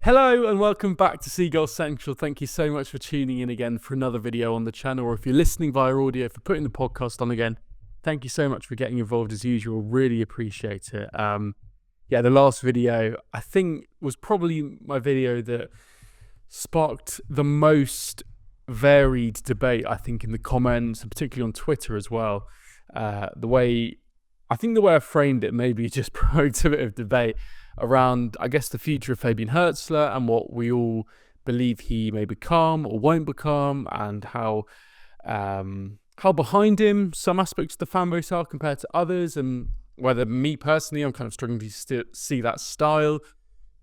Hello and welcome back to Seagulls Central. Thank you so much for tuning in again for another video on the channel, or if you're listening via audio, for putting the podcast on again. Thank you so much for getting involved as usual. Really appreciate it. The last video I think was probably my video that sparked the most varied debate, I think, in the comments and particularly on Twitter as well. The way I framed it maybe just provoked a bit of debate around, I guess, the future of Fabian Hurzeler and what we all believe he may become or won't become, and how behind him some aspects of the fan base are compared to others, and whether me personally, I'm kind of struggling to see that style.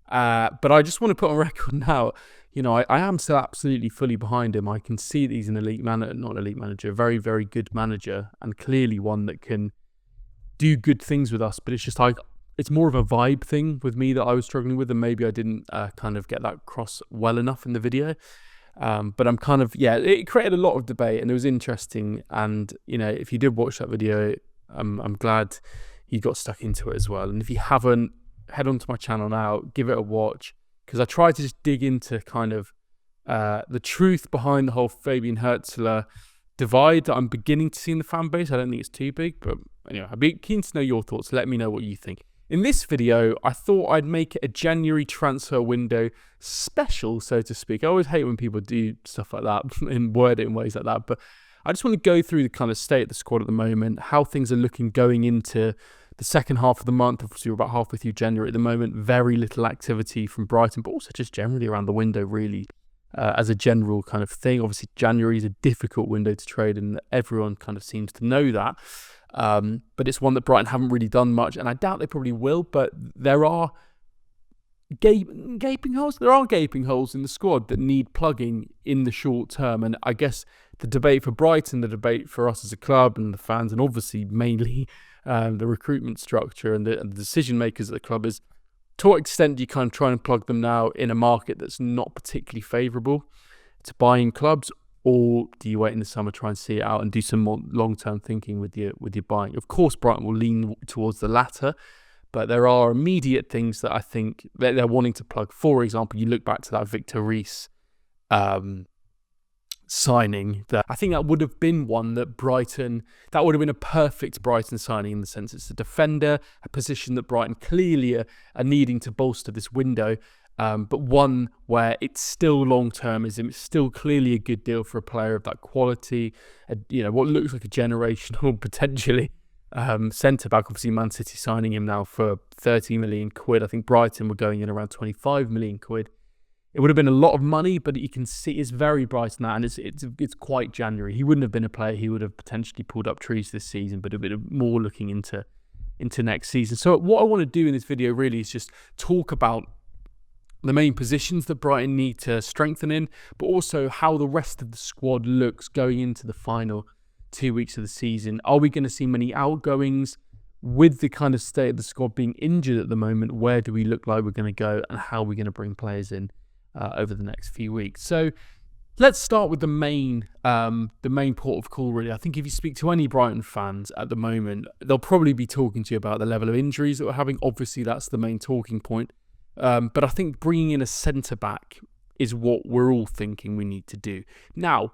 But I just want to put on record now, I am still absolutely fully behind him. I can see that he's an a very, very good manager, and clearly one that can do good things with us. But it's just like, it's more of a vibe thing with me that I was struggling with, and maybe I didn't kind of get that across well enough in the video. But I'm kind of, it created a lot of debate and it was interesting. And, if you did watch that video, I'm glad you got stuck into it as well. And if you haven't, head onto my channel now, give it a watch, because I tried to just dig into kind of the truth behind the whole Fabian Hurzeler divide that I'm beginning to see in the fan base. I don't think it's too big, but anyway, I'd be keen to know your thoughts. Let me know what you think. In this video, I thought I'd make it a January transfer window special, so to speak. I always hate when people do stuff like that and word it in ways like that, but I just want to go through the kind of state of the squad at the moment, how things are looking going into the second half of the month. Obviously, we're about halfway through January at the moment. Very little activity from Brighton, but also just generally around the window, really, as a general kind of thing. Obviously, January is a difficult window to trade, and everyone kind of seems to know that. But it's one that Brighton haven't really done much, and I doubt they probably will. But there are gaping holes. There are gaping holes in the squad that need plugging in the short term. And I guess the debate for Brighton, the debate for us as a club and the fans, and obviously mainly the recruitment structure and the decision makers at the club, is to what extent do you kind of try and plug them now in a market that's not particularly favourable to buying clubs, or do you wait in the summer, try and see it out and do some more long-term thinking with your buying? Of course, Brighton will lean towards the latter, but there are immediate things that I think that they're wanting to plug. For example, you look back to that Victor Reis signing. That I think that would have been one that would have been a perfect Brighton signing, in the sense it's a defender, a position that Brighton clearly are needing to bolster this window. But one where it's still long-termism, it's still clearly a good deal for a player of that quality. What looks like a generational, potentially, centre-back. Obviously, Man City signing him now for 30 million quid. I think Brighton were going in around 25 million quid. It would have been a lot of money, but you can see it's very Brighton that, and it's quite January. He wouldn't have been a player. He would have potentially pulled up trees this season, but a bit more looking into next season. So what I want to do in this video really is just talk about the main positions that Brighton need to strengthen in, but also how the rest of the squad looks going into the final 2 weeks of the season. Are we going to see many outgoings? With the kind of state of the squad being injured at the moment, where do we look like we're going to go, and how are we going to bring players in over the next few weeks? So let's start with the main port of call, really. I think if you speak to any Brighton fans at the moment, they'll probably be talking to you about the level of injuries that we're having. Obviously, that's the main talking point. But I think bringing in a centre-back is what we're all thinking we need to do. Now,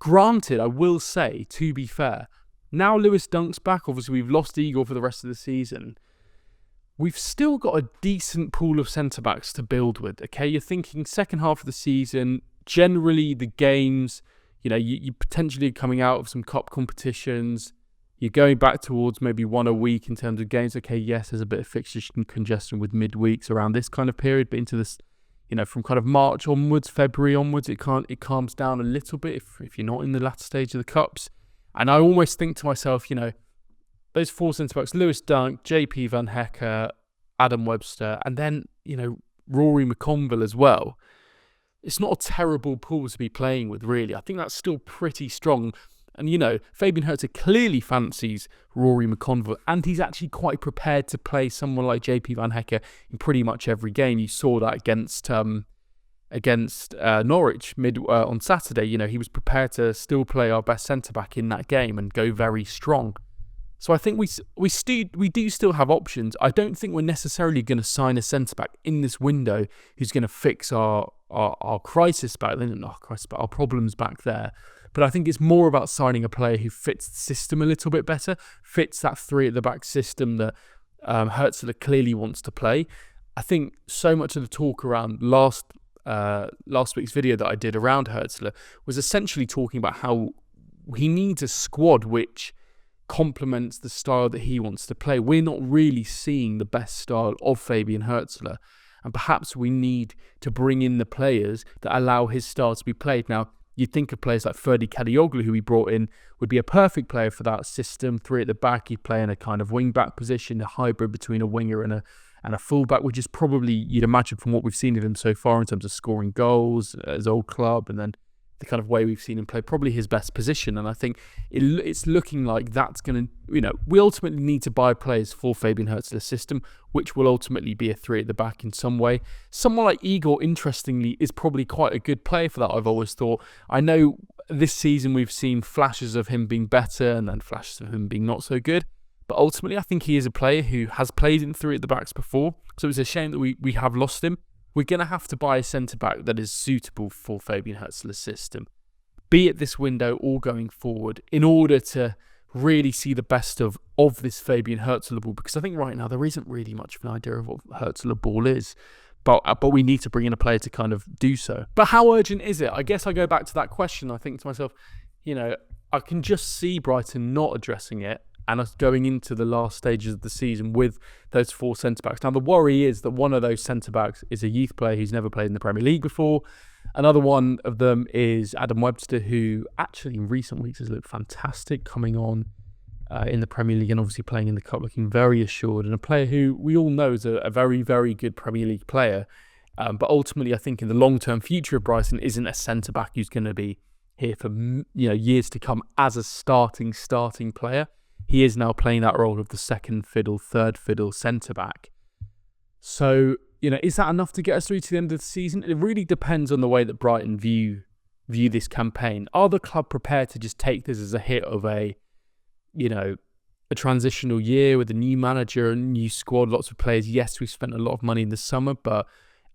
granted, I will say, to be fair, now Lewis Dunk's back. Obviously, we've lost Igor for the rest of the season. We've still got a decent pool of centre-backs to build with, okay? You're thinking second half of the season, generally the games, you potentially coming out of some cup competitions. You're going back towards maybe one a week in terms of games. Okay, yes, there's a bit of fixture congestion with midweeks around this kind of period, but into this, from kind of March onwards, February onwards, it calms down a little bit if you're not in the latter stage of the cups. And I almost think to myself, those four centre-backs, Lewis Dunk, JP Van Hecke, Adam Webster, and then, Rory McConville as well. It's not a terrible pool to be playing with, really. I think that's still pretty strong. And, Fabian Hurzeler clearly fancies Rory McConville, and he's actually quite prepared to play someone like JP Van Hecke in pretty much every game. You saw that against Norwich on Saturday. He was prepared to still play our best centre-back in that game and go very strong. So I think we do still have options. I don't think we're necessarily going to sign a centre-back in this window who's going to fix our crisis back then, not crisis, but our problems back there. But I think it's more about signing a player who fits the system a little bit better, fits that three at the back system that Hurzeler clearly wants to play. I think so much of the talk around last week's video that I did around Hurzeler was essentially talking about how he needs a squad which complements the style that he wants to play. We're not really seeing the best style of Fabian Hurzeler, and perhaps we need to bring in the players that allow his style to be played. Now, you'd think of players like Kadioglu, who we brought in, would be a perfect player for that system. Three at the back, he'd play in a kind of wing-back position, a hybrid between a winger and a full-back, which is probably, you'd imagine from what we've seen of him so far in terms of scoring goals at his old club, and then the kind of way we've seen him play, probably his best position. And I think it's looking like that's going to, we ultimately need to buy players for Fabian Hurzeler's system, which will ultimately be a three at the back in some way. Someone like Igor, interestingly, is probably quite a good player for that, I've always thought. I know this season we've seen flashes of him being better and then flashes of him being not so good. But ultimately, I think he is a player who has played in three at the backs before. So it's a shame that we have lost him. We're going to have to buy a centre-back that is suitable for Fabian Hurzeler's system, be it this window or going forward, in order to really see the best of this Fabian Hurzeler ball, because I think right now there isn't really much of an idea of what Hurzeler ball is, but we need to bring in a player to kind of do so. But how urgent is it? I guess I go back to that question. I think to myself, I can just see Brighton not addressing it and us going into the last stages of the season with those four centre-backs. Now, the worry is that one of those centre-backs is a youth player who's never played in the Premier League before. Another one of them is Adam Webster, who actually in recent weeks has looked fantastic, coming on in the Premier League and obviously playing in the Cup, looking very assured, and a player who we all know is a very, very good Premier League player. But ultimately, I think in the long-term future of Brighton isn't a centre-back who's going to be here for years to come as a starting player. He is now playing that role of the second fiddle, third fiddle centre-back. So, is that enough to get us through to the end of the season? It really depends on the way that Brighton view this campaign. Are the club prepared to just take this as a hit of a transitional year with a new manager, a new squad, lots of players? Yes, we've spent a lot of money in the summer, but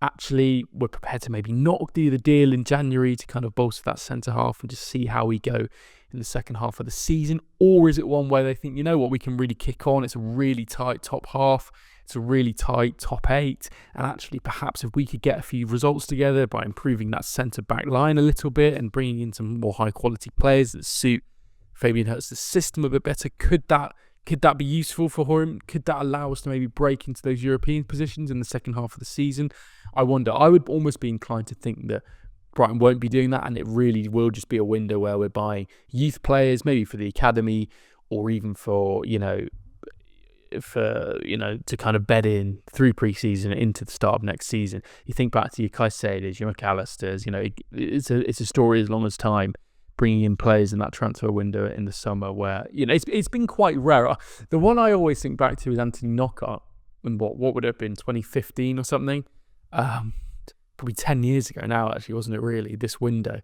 actually we're prepared to maybe not do the deal in January to kind of bolster that centre half and just see how we go in the second half of the season? Or is it one where they think, we can really kick on, it's a really tight top half, it's a really tight top 8, and actually perhaps if we could get a few results together by improving that centre-back line a little bit and bringing in some more high-quality players that suit Fabian Hurzeler's system a bit better, could that be useful for him? Could that allow us to maybe break into those European positions in the second half of the season? I wonder. I would almost be inclined to think that Brighton won't be doing that, and it really will just be a window where we're buying youth players, maybe for the academy, or even for to kind of bed in through pre-season into the start of next season. You think back to your Caicedos, your McAllisters, it's a story as long as time, bringing in players in that transfer window in the summer where, it's been quite rare. The one I always think back to is Anthony Knockaert, and what would it have been, 2015 or something? Probably 10 years ago now, actually, wasn't it really, this window,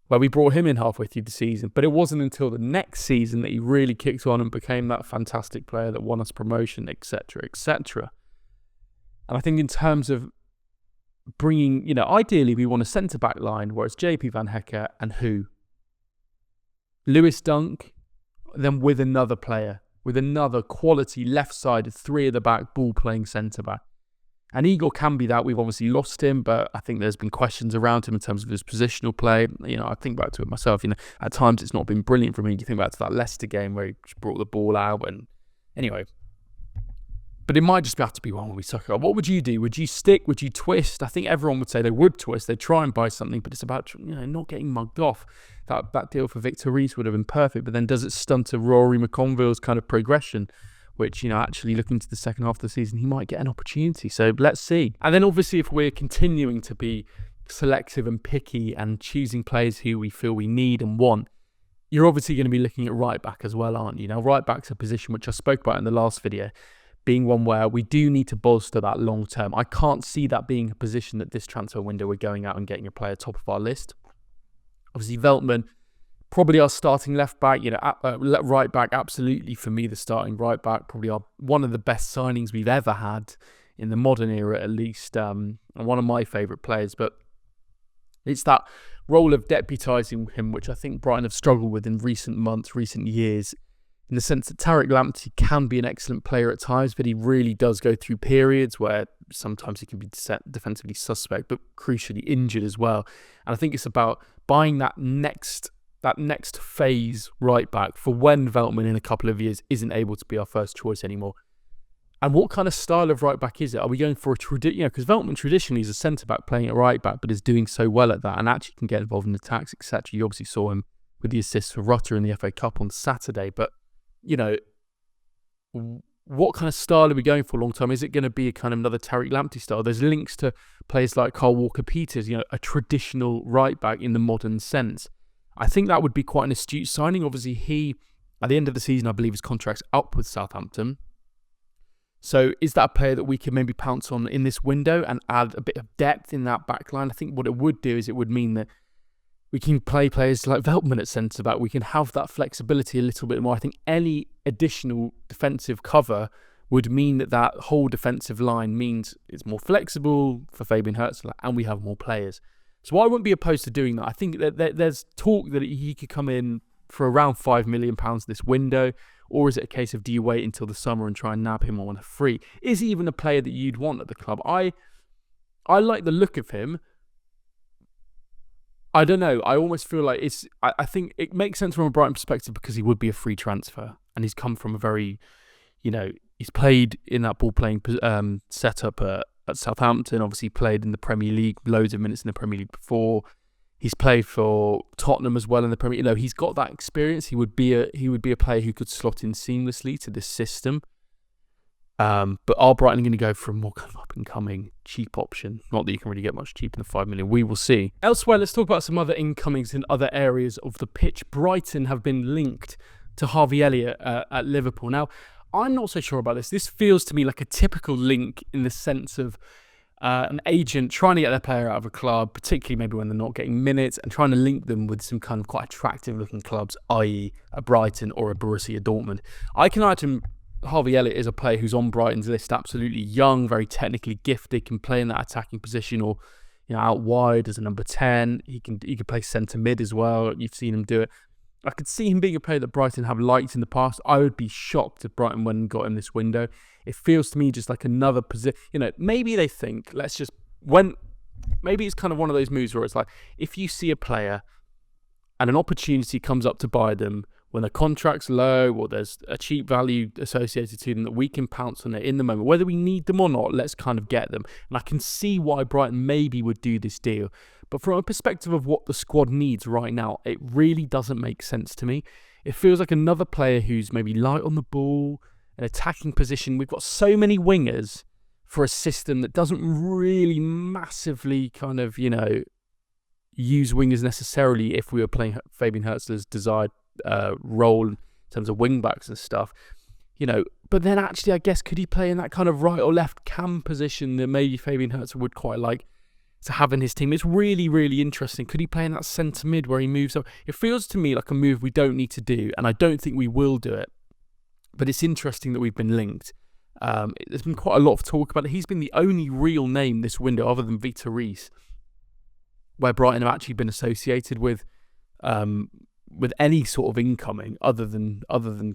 where we brought him in halfway through the season. But it wasn't until the next season that he really kicked on and became that fantastic player that won us promotion, etc., etc. And I think in terms of bringing, ideally we want a centre-back line where it's JP Van Hecke and who? Lewis Dunk, then with another player, with another quality left-sided, three at the back, ball-playing centre-back. And Igor can be that. We've obviously lost him, but I think there's been questions around him in terms of his positional play. I think back to it myself. At times it's not been brilliant for me. You think back to that Leicester game where he brought the ball out, and anyway. But it might just have to be one where we suck it up. What would you do? Would you stick? Would you twist? I think everyone would say they would twist. They'd try and buy something, but it's about not getting mugged off. That deal for Victor Rees would have been perfect, but then does it stunt to Rory McConville's kind of progression? Which, actually looking to the second half of the season, he might get an opportunity. So let's see. And then obviously if we're continuing to be selective and picky and choosing players who we feel we need and want, you're obviously going to be looking at right back as well, aren't you? Now, right back's a position which I spoke about in the last video, being one where we do need to bolster that long term. I can't see that being a position that this transfer window we're going out and getting a player top of our list. Obviously, Veltman Probably our starting left back, right back, absolutely for me, the starting right back, probably one of the best signings we've ever had in the modern era, at least, and one of my favourite players. But it's that role of deputising him, which I think Brighton have struggled with in recent months, recent years, in the sense that Tariq Lamptey can be an excellent player at times, but he really does go through periods where sometimes he can be defensively suspect, but crucially injured as well. And I think it's about buying that next phase right back for when Veltman in a couple of years isn't able to be our first choice anymore. And what kind of style of right back is it? Are we going for a because Veltman traditionally is a centre back playing at right back, but is doing so well at that and actually can get involved in attacks, etc. You obviously saw him with the assist for Rutter in the FA Cup on Saturday. But what kind of style are we going for long term? Is it going to be a kind of another Tariq Lamptey style? There's links to players like Kyle Walker-Peters, a traditional right back in the modern sense. I think that would be quite an astute signing. Obviously, he, at the end of the season, I believe his contract's up with Southampton. So is that a player that we could maybe pounce on in this window and add a bit of depth in that back line? I think what it would do is it would mean that we can play players like Veltman at centre-back. We can have that flexibility a little bit more. I think any additional defensive cover would mean that whole defensive line means it's more flexible for Fabian Hurzeler and we have more players. So I wouldn't be opposed to doing that. I think that there's talk that he could come in for around £5 million this window, or is it a case of do you wait until the summer and try and nab him on a free? Is he even a player that you'd want at the club? I like the look of him. I don't know. I almost feel like I think it makes sense from a Brighton perspective because he would be a free transfer and he's come from a very, he's played in that ball-playing setup at Southampton. Obviously played in the Premier League, loads of minutes in the Premier League before. He's played for Tottenham as well in the Premier League. He's got that experience. He would be a player who could slot in seamlessly to this system. But are Brighton going to go for a more kind of up-and-coming cheap option? Not that you can really get much cheaper than £5 million. We will see. Elsewhere, let's talk about some other incomings in other areas of the pitch. Brighton have been linked to Harvey Elliott at Liverpool. Now, I'm not so sure about this. This feels to me like a typical link in the sense of an agent trying to get their player out of a club, particularly maybe when they're not getting minutes, and trying to link them with some kind of quite attractive-looking clubs, i.e. a Brighton or a Borussia Dortmund. I can imagine Harvey Elliott is a player who's on Brighton's list, absolutely young, very technically gifted, can play in that attacking position or out wide as a number 10. He can play centre mid as well. You've seen him do it. I could see him being a player that Brighton have liked in the past. I would be shocked if Brighton went and got him this window. It feels to me just like another position. Maybe they think, maybe it's kind of one of those moves where it's like, if you see a player and an opportunity comes up to buy them when the contract's low or there's a cheap value associated to them, that we can pounce on it in the moment. Whether we need them or not, let's kind of get them. And I can see why Brighton maybe would do this deal. But from a perspective of what the squad needs right now, it really doesn't make sense to me. It feels like another player who's maybe light on the ball, an attacking position. We've got so many wingers for a system that doesn't really massively kind of, use wingers necessarily if we were playing Fabian Hurzeler's desired role in terms of wing backs and stuff. But then actually, I guess, could he play in that kind of right or left cam position that maybe Fabian Hurzeler would quite like to have in his team? It's really, really interesting. Could he play in that centre mid where he moves up? It feels to me like a move we don't need to do, and I don't think we will do it. But it's interesting that we've been linked. There's been quite a lot of talk about it. He's been the only real name this window, other than Vita Reese, where Brighton have actually been associated with any sort of incoming other than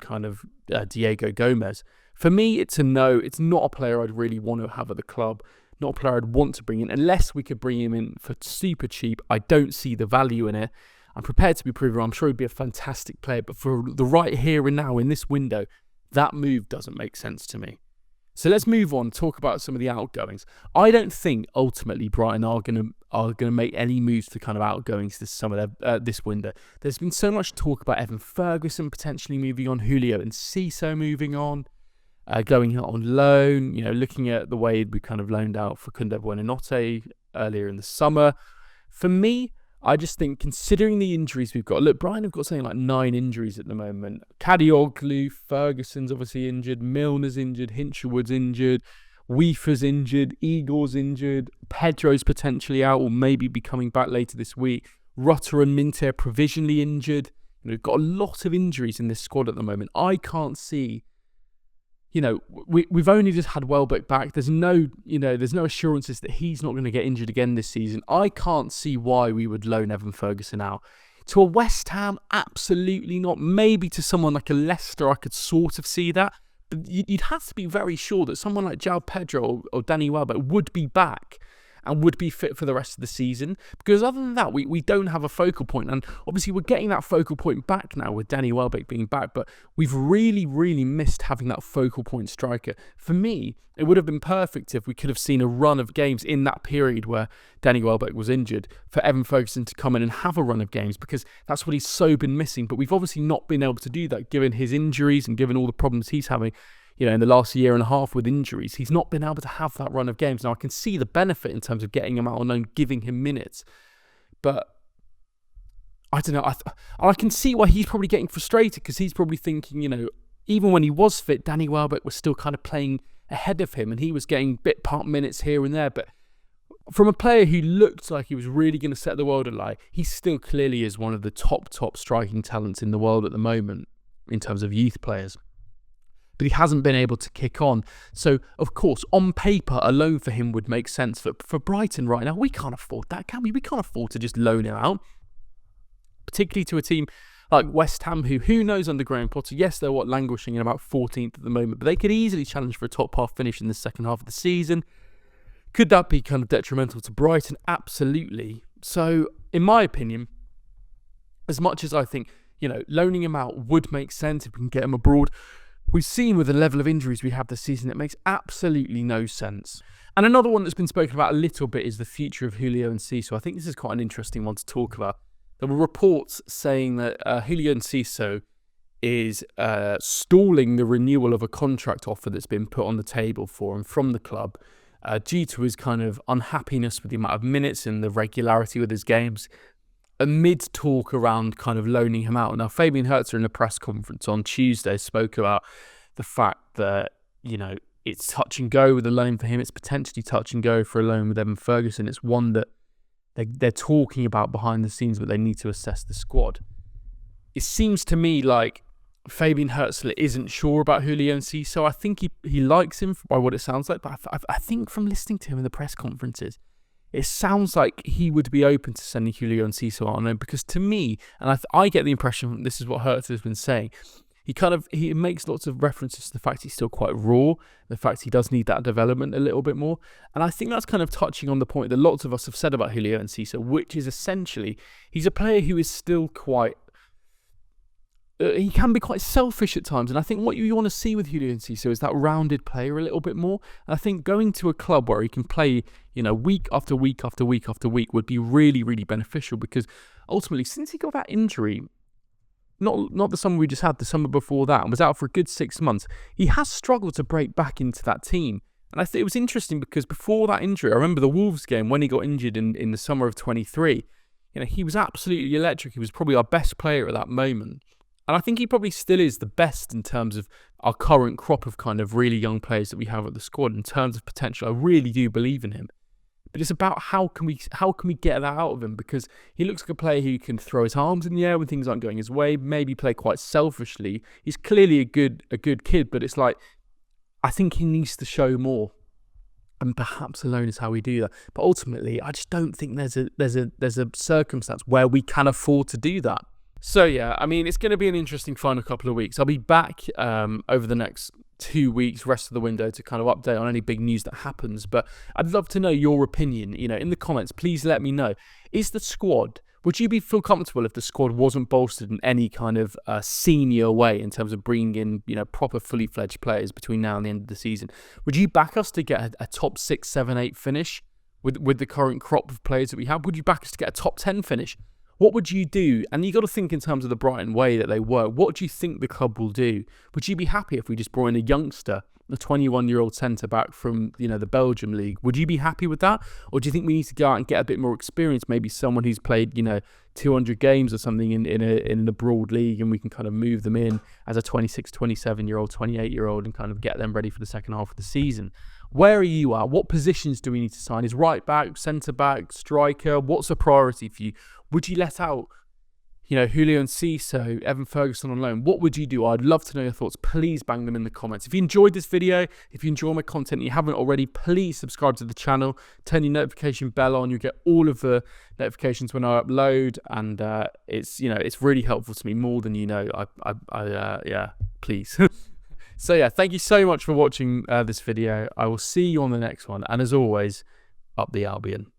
kind of Diego Gomez. For me, it's a no. It's not a player I'd really want to have at the club. Not a player I'd want to bring in unless we could bring him in for super cheap. I don't see the value in it. I'm prepared to be proven wrong. I'm sure he'd be a fantastic player, but for the right here and now in this window, that move doesn't make sense to me. So let's move on, talk about some of the outgoings. I don't think ultimately Brighton are going to make any moves to kind of outgoings this window. There's been so much talk about Evan Ferguson potentially moving on, Julio and Ciso moving on, going out on loan. Looking at the way we kind of loaned out for Kunde Buonanotte earlier in the summer. For me, I just think, considering the injuries we've got, look, Brighton have got something like 9 injuries at the moment. Kadioglu, Ferguson's obviously injured, Milner's injured, Hinshelwood's injured, Weafer's injured, Igor's injured, Pedro's potentially out or maybe be coming back later this week. Rutter and Minteh provisionally injured. We've got a lot of injuries in this squad at the moment. I can't see, we've only just had Welbeck back. There's no assurances that he's not going to get injured again this season. I can't see why we would loan Evan Ferguson out. To a West Ham, absolutely not. Maybe to someone like a Leicester, I could sort of see that. But you'd have to be very sure that someone like João Pedro or Danny Welbeck would be back and would be fit for the rest of the season. Because other than that, we don't have a focal point. And obviously we're getting that focal point back now with Danny Welbeck being back. But we've really, really missed having that focal point striker. For me, it would have been perfect if we could have seen a run of games in that period where Danny Welbeck was injured for Evan Ferguson to come in and have a run of games, because that's what he's so been missing. But we've obviously not been able to do that given his injuries and given all the problems he's having. In the last year and a half with injuries, he's not been able to have that run of games. Now, I can see the benefit in terms of getting him out on loan, giving him minutes. But I don't know. I can see why he's probably getting frustrated, because he's probably thinking, even when he was fit, Danny Welbeck was still kind of playing ahead of him and he was getting bit part minutes here and there. But from a player who looked like he was really going to set the world alight, he still clearly is one of the top striking talents in the world at the moment in terms of youth players. But he hasn't been able to kick on. So, of course, on paper, a loan for him would make sense. For Brighton right now, we can't afford that, can we? We can't afford to just loan him out. Particularly to a team like West Ham, who knows under Graham Potter. Yes, they're languishing in about 14th at the moment, but they could easily challenge for a top half finish in the second half of the season. Could that be kind of detrimental to Brighton? Absolutely. So, in my opinion, as much as I think, loaning him out would make sense if we can get him abroad, we've seen with the level of injuries we have this season, it makes absolutely no sense. And another one that's been spoken about a little bit is the future of Julio Enciso. I think this is quite an interesting one to talk about. There were reports saying that Julio Enciso is stalling the renewal of a contract offer that's been put on the table for him from the club due to his kind of unhappiness with the amount of minutes and the regularity with his games, amid talk around kind of loaning him out. Now, Fabian Hurzeler in a press conference on Tuesday spoke about the fact that, it's touch and go with a loan for him. It's potentially touch and go for a loan with Evan Ferguson. It's one that they're talking about behind the scenes, but they need to assess the squad. It seems to me like Fabian Hurzeler isn't sure about Julio Enciso. I think he likes him by what it sounds like, but I think from listening to him in the press conferences, it sounds like he would be open to sending Julio Enciso on loan, because to me, and I get the impression this is what Hurzeler has been saying, he makes lots of references to the fact he's still quite raw, the fact he does need that development a little bit more. And I think that's kind of touching on the point that lots of us have said about Julio Enciso, which is essentially he's a player who is still quite... he can be quite selfish at times, and I think what you want to see with Julio Enciso is that rounded player a little bit more. And I think going to a club where he can play, week after week after week after week would be really, really beneficial, because ultimately, since he got that injury, not the summer we just had, the summer before that, and was out for a good 6 months, he has struggled to break back into that team. And I think it was interesting because before that injury, I remember the Wolves game when he got injured in the summer of 23. He was absolutely electric. He was probably our best player at that moment. And I think he probably still is the best in terms of our current crop of kind of really young players that we have at the squad. In terms of potential, I really do believe in him. But it's about how can we get that out of him, because he looks like a player who can throw his arms in the air when things aren't going his way, maybe play quite selfishly. He's clearly a good kid, but it's like, I think he needs to show more. And perhaps alone is how we do that. But ultimately, I just don't think there's a circumstance where we can afford to do that. So yeah, I mean, it's going to be an interesting final couple of weeks. I'll be back over the next 2 weeks, rest of the window, to kind of update on any big news that happens. But I'd love to know your opinion. In the comments, please let me know. Is the squad, would you feel comfortable if the squad wasn't bolstered in any kind of senior way in terms of bringing in, proper fully fledged players between now and the end of the season? Would you back us to get a top 6, 7, 8 finish with the current crop of players that we have? Would you back us to get a top 10 finish? What would you do? And you got to think in terms of the Brighton way that they work. What do you think the club will do? Would you be happy if we just brought in a youngster, a 21-year-old centre-back from, the Belgium league? Would you be happy with that? Or do you think we need to go out and get a bit more experience? Maybe someone who's played, 200 games or something in the broad league, and we can kind of move them in as a 26, 27-year-old, 28-year-old and kind of get them ready for the second half of the season. Where are you at? What positions do we need to sign? Is right back, centre-back, striker? What's a priority for you? Would you let out you know, Julio and Ciso, Evan Ferguson on loan. What would you do? I'd love to know your thoughts. Please bang them in the comments. If you enjoyed this video, if you enjoy my content and you haven't already, please subscribe to the channel. Turn your notification bell on. You get all of the notifications when I upload, and it's, you know, it's really helpful to me, more than you know. Yeah, please. So yeah, thank you so much for watching this video. I will see you on the next one, and as always, up the Albion.